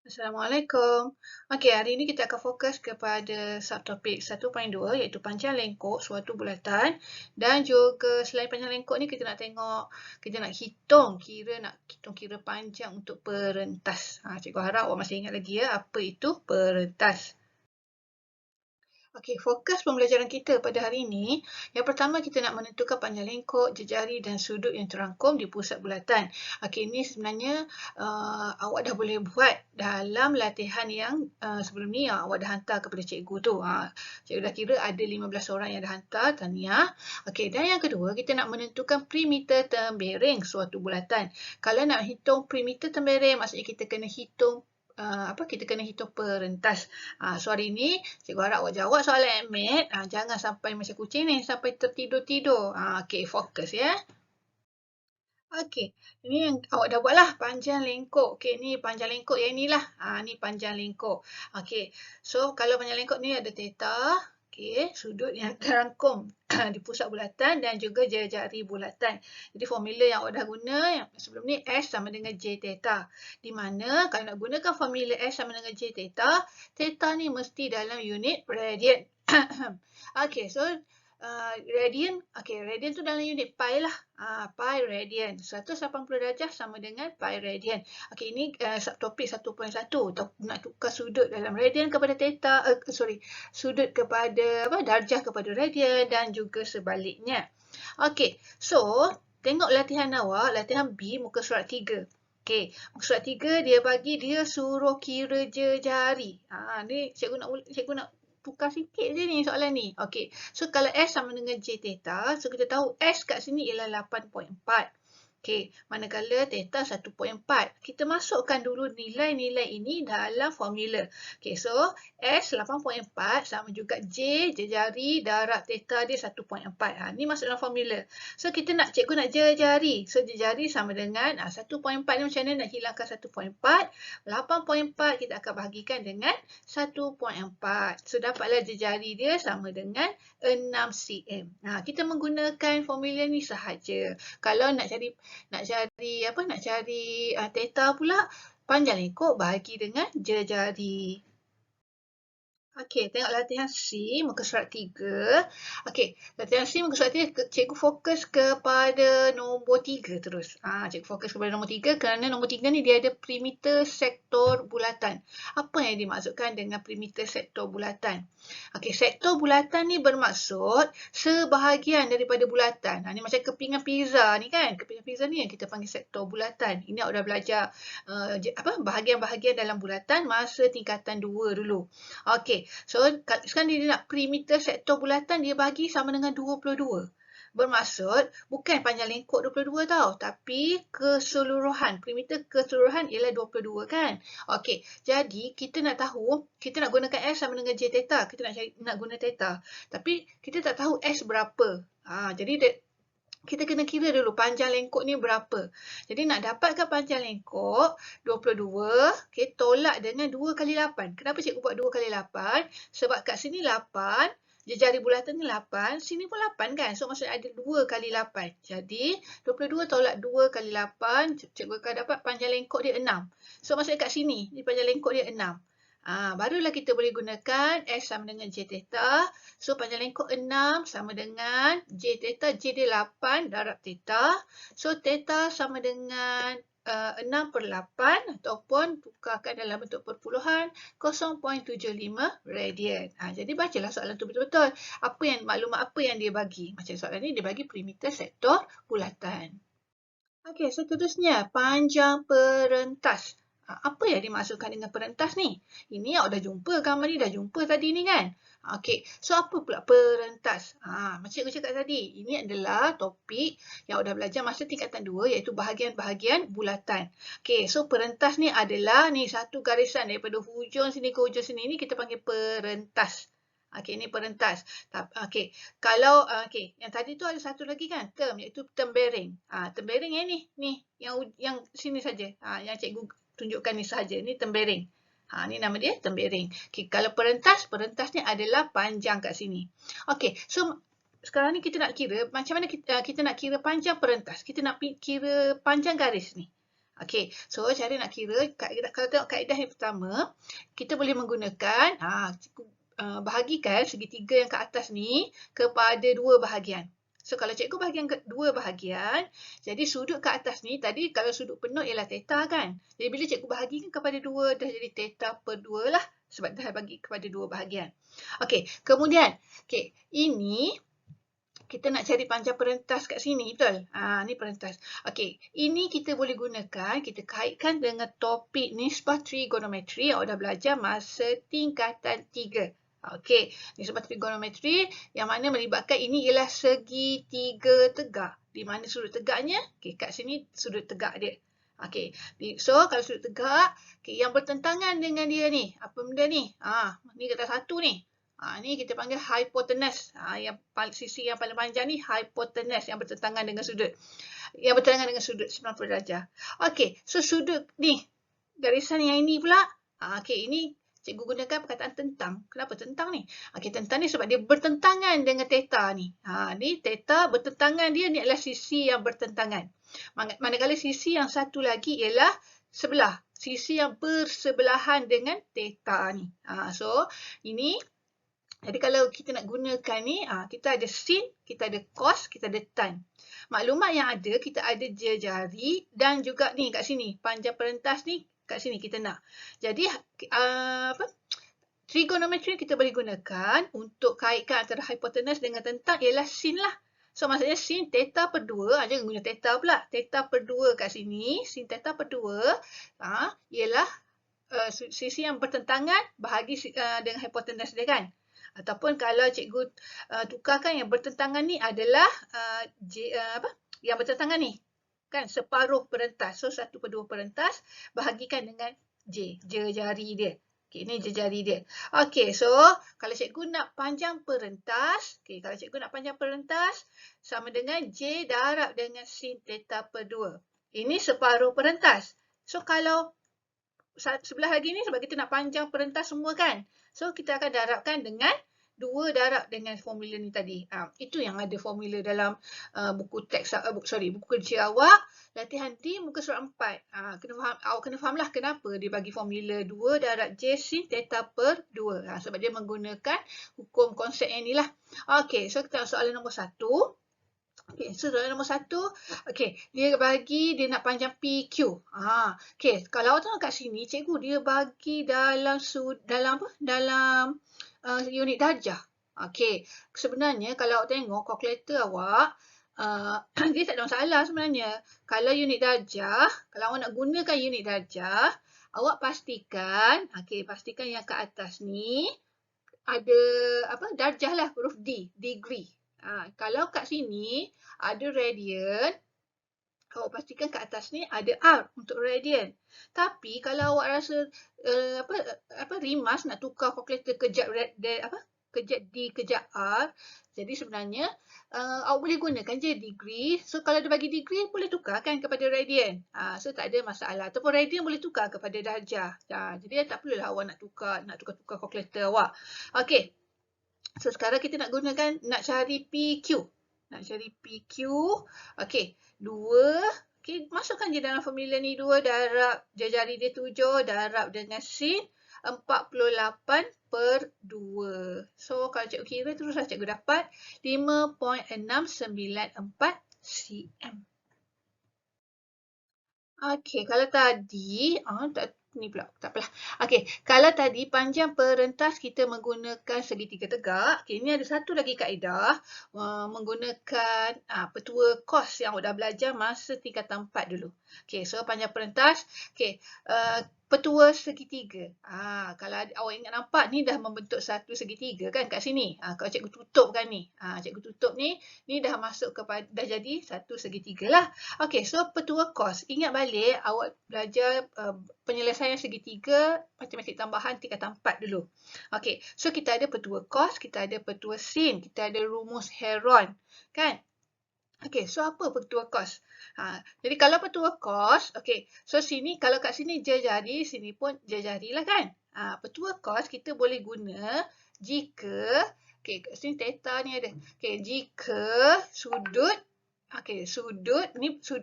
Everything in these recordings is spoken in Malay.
Assalamualaikum. Okey, hari ini kita akan fokus kepada subtopik 1.2 iaitu panjang lengkuk suatu bulatan dan juga selain panjang lengkuk ni kita nak tengok, kita nak hitung kira panjang untuk perentas. Cikgu harap awak masih ingat lagi ya apa itu perentas. Okey, fokus pembelajaran kita pada hari ini, yang pertama kita nak menentukan panjang lengkuk, jejari dan sudut yang terangkum di pusat bulatan. Okey, ini sebenarnya awak dah boleh buat dalam latihan yang sebelum ni yang awak dah hantar kepada cikgu tu. Cikgu dah kira ada 15 orang yang dah hantar tahniah. Okey, dan yang kedua kita nak menentukan perimeter tembereng suatu bulatan. Kalau nak hitung perimeter tembereng maksudnya kita kena hitung kita kena hitung perentas. So hari ni cikgu harap awak jawab soalan admit. Jangan sampai macam kucing ni sampai tertidur-tidur. Okey, fokus ya. Okey, ini yang awak dah buatlah panjang lengkuk. Okey, ni panjang lengkuk yang inilah. Ni panjang lengkuk. Okey, so kalau panjang lengkuk ni ada theta. Okey, sudut yang terangkum di pusat bulatan dan juga jari bulatan. Jadi formula yang awak dah guna yang sebelum ni S sama dengan J theta. Di mana kalau nak gunakan formula S sama dengan J theta, theta ni mesti dalam unit radian. Okey, so radian, radian tu dalam unit pi lah. Pi radian. 180 darjah sama dengan pi radian. Okey, ini subtopik 1.1. Nak tukar sudut dalam radian kepada theta, sudut kepada darjah kepada radian dan juga sebaliknya. Okey, so tengok latihan awak, latihan B muka surat 3. Okey, muka surat 3 dia suruh kira jejari. Ni cikgu nak tukar sikit je ni soalan ni. Okey, so kalau S sama dengan J theta, so kita tahu S kat sini ialah 8.4. Okey, manakala theta 1.4. Kita masukkan dulu nilai-nilai ini dalam formula. Okey, so S 8.4 sama juga J jejari darab theta dia 1.4. Ni masuk dalam formula. So cikgu nak jejari. So jejari sama dengan 1.4 ni macam mana nak hilangkan 1.4. 8.4 kita akan bahagikan dengan 1.4. So dapatlah jejari dia sama dengan 6 cm. Kita menggunakan formula ni sahaja. Kalau nak cari theta pula, panjang lengkuk bahagi dengan jejari. Okey, tengok latihan C, muka surat 3. Okey, latihan C, muka surat 3, cikgu fokus kepada nombor 3 terus. Cikgu fokus kepada nombor 3 kerana nombor 3 ni dia ada perimeter sektor bulatan. Apa yang dimaksudkan dengan perimeter sektor bulatan? Okey, sektor bulatan ni bermaksud sebahagian daripada bulatan. Ni macam kepingan pizza ni kan. Kepingan pizza ni yang kita panggil sektor bulatan. Ini awak dah belajar bahagian-bahagian dalam bulatan masa tingkatan 2 dulu. Okey, so sekarang dia nak perimeter sektor bulatan dia bagi sama dengan 22. Bermaksud bukan panjang lengkuk 22 tau, tapi keseluruhan, perimeter keseluruhan ialah 22 kan. Okey, jadi kita nak tahu, kita nak gunakan S sama dengan J theta, kita nak guna theta. Tapi kita tak tahu S berapa. Jadi kita kena kira dulu panjang lengkuk ni berapa. Jadi nak dapatkan panjang lengkuk 22, okay, tolak dengan 2 kali 8. Kenapa cikgu buat 2 kali 8? Sebab kat sini 8, jejari bulatan ni 8, sini pun 8 kan. So maksudnya ada 2 kali 8. Jadi 22 tolak 2 kali 8, cikgu akan dapat panjang lengkuk dia 6. So maksudnya kat sini, ni panjang lengkuk dia 6. Barulah kita boleh gunakan S sama dengan J theta. So panjang lengkuk 6 sama dengan J theta, J dia 8 darab theta. So theta sama dengan 6/8 ataupun tukarkan dalam bentuk perpuluhan 0.75 radian. Jadi bacalah soalan tu betul-betul. Maklumat apa yang dia bagi? Macam soalan ni dia bagi perimeter sektor bulatan. Okey, seterusnya panjang perentas. Apa yang dimaksudkan dengan perentas ni? Ini awak dah jumpa, gambar ni dah jumpa tadi ni kan? Okey, so apa pula perentas? Macam cikgu cakap tadi, ini adalah topik yang awak dah belajar masa tingkatan 2 iaitu bahagian-bahagian bulatan. Okey, so perentas ni adalah ni satu garisan daripada hujung sini ke hujung sini ni kita panggil perentas. Okey, ini perentas. Okey, kalau yang tadi tu ada satu lagi kan, term iaitu tembereng. Tembereng yang ni yang sini saja. Yang cikgu tunjukkan ni sahaja. Ni tembereng. Ni nama dia tembereng. Okey, kalau perentas ni adalah panjang kat sini. Okey, so sekarang ni kita nak kira macam mana kita nak kira panjang perentas. Kita nak kira panjang garis ni. Okey, so cara nak kira, kalau tengok kaedah yang pertama, kita boleh menggunakan, bahagikan segitiga yang ke atas ni kepada dua bahagian. So kalau cikgu bahagian ke dua bahagian, jadi sudut ke atas ni, tadi kalau sudut penuh ialah theta kan. Jadi bila cikgu bahagikan kepada dua, dah jadi theta per 2 lah. Sebab dah bagi kepada dua bahagian. Okey, kemudian, ini kita nak cari panjang perentas kat sini, betul? Ni perentas. Okey, ini kita boleh gunakan, kita kaitkan dengan topik nisbah trigonometri yang awak dah belajar masa tingkatan 3. Okey, nisbah trigonometri yang mana melibatkan ini ialah segitiga tegak. Di mana sudut tegaknya? Okey, kat sini sudut tegak dia. Okey, so kalau sudut tegak, yang bertentangan dengan dia ni, apa benda ni? Ni kata satu ni. Ni kita panggil hypotenuse. Yang sisi yang paling panjang ni hypotenuse yang bertentangan dengan sudut. Yang bertentangan dengan sudut 90 darjah. Okey, so sudut ni, garisan yang ini pula. Okey, ini cikgu gunakan perkataan tentang. Kenapa tentang ni? Okey, tentang ni sebab dia bertentangan dengan theta ni. Ni theta bertentangan dia ni adalah sisi yang bertentangan. Manakala sisi yang satu lagi ialah sebelah. Sisi yang bersebelahan dengan theta ni. So, ini jadi kalau kita nak gunakan ni, kita ada sin, kita ada cos, kita ada tan. Maklumat yang ada, kita ada jari dan juga ni kat sini. Panjang perentas ni kat sini kita nak. Jadi, trigonometri kita boleh gunakan untuk kaitkan antara hypotenuse dengan tentang ialah sin lah. So, maksudnya sin theta per 2, jangan guna theta pula. Theta per 2 kat sini, sin theta per 2 ialah sisi yang bertentangan bahagi dengan hypotenuse dia kan. Ataupun kalau cikgu tukarkan yang bertentangan ni adalah yang bertentangan ni kan separuh perentas. So 1/2 perentas bahagikan dengan jari dia. Okey, ni jari dia. Okey, so kalau cikgu nak panjang perentas, kalau cikgu nak panjang perentas sama dengan J darab dengan sin theta per 2. Ini separuh perentas. So kalau sebelah lagi ni sebab kita nak panjang perentas semua kan. So, kita akan darabkan dengan 2 darab dengan formula ni tadi. Itu yang ada formula dalam buku teks, buku kerja awak. Latihan D muka surat 4. Awak kena fahamlah kenapa dia bagi formula 2 darab J sin theta per 2. Sebab dia menggunakan hukum konsep yang ni lah. Okey, so kita soalan nombor 1. Okey, so soalan nombor 1. Okey, dia nak panjang PQ. Okey, kalau awak tengok kat sini, cikgu dia bagi dalam unit darjah. Okey, sebenarnya kalau awak tengok kalkulator awak, dia tak ada masalah sebenarnya. Kalau unit darjah, kalau awak nak gunakan unit darjah, awak pastikan, pastikan yang ke atas ni ada darjah lah, huruf D, degree. Kalau kat sini ada radian, awak pastikan kat atas ni ada R untuk radian. Tapi kalau awak rasa rimas nak tukar kalkulator kejap D kejap R, jadi sebenarnya awak boleh gunakan je degree. So kalau dia bagi degree boleh tukarkan kepada radian. So tak ada masalah. Ataupun radian boleh tukar kepada darjah. Jadi tak perlulah awak nak tukar kalkulator awak. Okey. So sekarang kita nak cari PQ. Okey, 2. Okey, masukkan je dalam formula ni 2 darab jari dia 7 darab dengan sin 48 per 2. So kalau cikgu kira teruslah cikgu dapat 5.694 cm. Okey, kalau tadi ni pula, tak apalah. Okey, kalau tadi panjang perentas kita menggunakan segitiga tegak, ini ada satu lagi kaedah menggunakan petua cos yang awak dah belajar masa tingkatan 4 dulu. Okey, so panjang perentas, petua segitiga. Kalau awak ingat nampak ni dah membentuk satu segitiga kan kat sini. Kalau cikgu tutupkan ni. Cikgu tutup ni dah masuk kepada, dah jadi satu segitiga lah. Okey, so petua cos. Ingat balik awak belajar penyelesaian segitiga matematik tambahan tingkatan 4 dulu. Okey, so kita ada petua cos, kita ada petua sin, kita ada rumus Heron. Kan? Okey, so apa petua cos? Jadi kalau petua cos, so sini, kalau kat sini jari, sini pun jari lah kan? Petua cos kita boleh guna jika, kat sini theta ni ada. Jika sudut Okey, sudut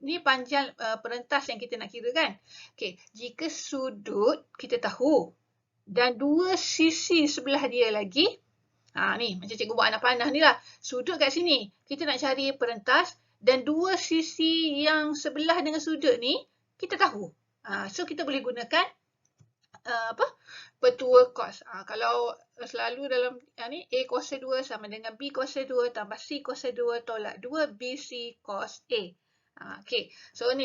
ni panjang perentas yang kita nak kira kan. Okey, jika sudut kita tahu dan dua sisi sebelah dia lagi, ni macam cikgu buat anak panah ni lah. Sudut kat sini, kita nak cari perentas dan dua sisi yang sebelah dengan sudut ni kita tahu. So kita boleh gunakan petua cos. Kalau selalu dalam ni A kuasa 2 sama dengan B kuasa 2 tambah C kuasa 2 tolak 2 BC cos A. Okey, so ni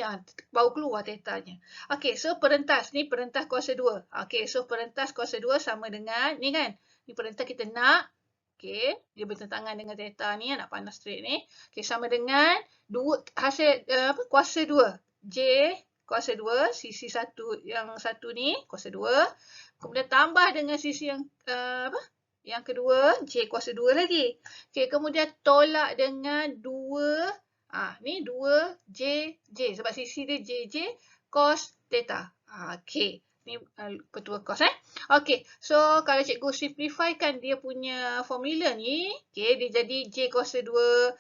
baru keluar tetanya. Okey, so perentas ni perentas kuasa 2. Okey, so perentas kuasa 2 sama dengan ni kan. Ni perentas kita nak. Okey, dia bertentangan dengan theta ni, nak panas straight ni. Okey, sama dengan hasil kuasa 2. J kuasa 2, sisi satu yang satu ni kuasa 2. Kemudian tambah dengan sisi yang yang kedua, J kuasa 2 lagi. Okey, kemudian tolak dengan 2 ni 2 J sebab sisi dia JJ cos theta. Okey, ni petua cos Okey, so kalau cikgu simplifykan dia punya formula ni, okey, dia jadi J kuasa 2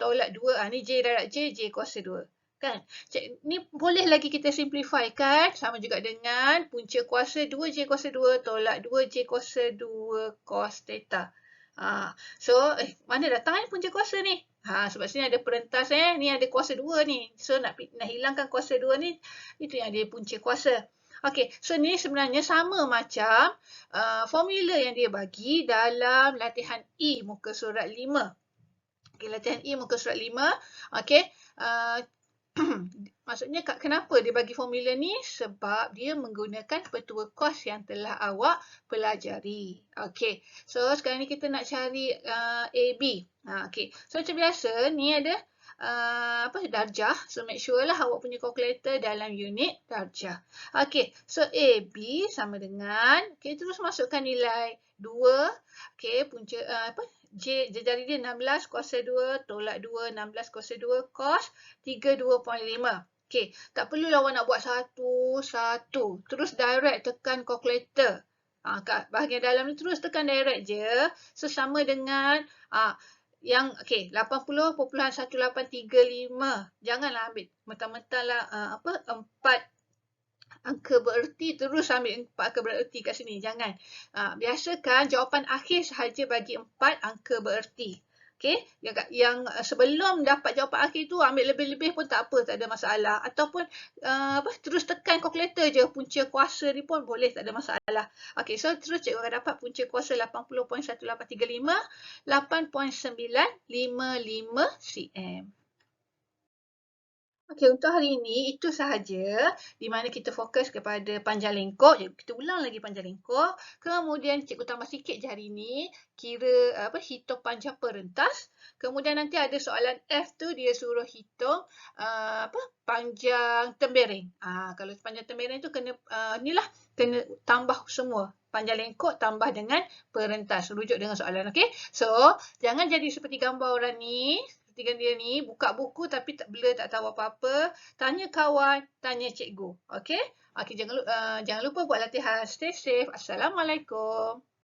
tolak 2. Ni J darab J kuasa 2. Kan? Ni boleh lagi kita simplifykan sama juga dengan punca kuasa 2J kuasa 2 tolak 2J kuasa 2 cos theta. So, mana datang punca kuasa ni? Sebab sini ada perentas ni ada kuasa 2 ni. So, nak hilangkan kuasa 2 ni, itu yang dia punca kuasa. Okey, so ni sebenarnya sama macam formula yang dia bagi dalam latihan E muka surat 5. Okey, latihan E muka surat 5. Okey, maksudnya kenapa dia bagi formula ni? Sebab dia menggunakan petua cos yang telah awak pelajari. Okey, so sekarang ni kita nak cari AB. Okey, so macam biasa ni ada darjah. So make sure lah awak punya kalkulator dalam unit darjah. Okey, so AB sama dengan, terus masukkan nilai 2. Okey, punca J jari dia 16 kuasa 2 tolak 2 16 kuasa 2 cos 32.5. Okey, tak perlu awak nak buat satu-satu. Terus direct tekan kalkulator. Kat bahagian dalam ni terus tekan direct je. So sama dengan yang 80.1835. Janganlah ambil mentah-mentah lah 4 angka bererti terus ambil 4 angka bererti kat sini. Jangan. Biasakan jawapan akhir sahaja bagi 4 angka bererti. Okey, yang sebelum dapat jawapan akhir tu ambil lebih-lebih pun tak apa, tak ada masalah. Ataupun terus tekan kalkulator je punca kuasa ni pun boleh, tak ada masalah. Okey, so terus cikgu akan dapat punca kuasa 80.1835 8.955 cm. Okey, untuk hari ini itu sahaja di mana kita fokus kepada panjang lengkok. Kita ulang lagi panjang lengkok. Kemudian cikgu tambah sikit je hari ini kira hitung panjang perentas. Kemudian nanti ada soalan F tu dia suruh hitung panjang tembereng. Kalau panjang tembereng tu kena kena tambah semua. Panjang lengkok tambah dengan perentas. Rujuk dengan soalan. Okey. So, jangan jadi seperti gambar orang ni. Ketika dia ni buka buku tapi blur, tak tahu apa-apa, tanya kawan, tanya cikgu. Okey? Okey, jangan lupa buat latihan. Stay safe. Assalamualaikum.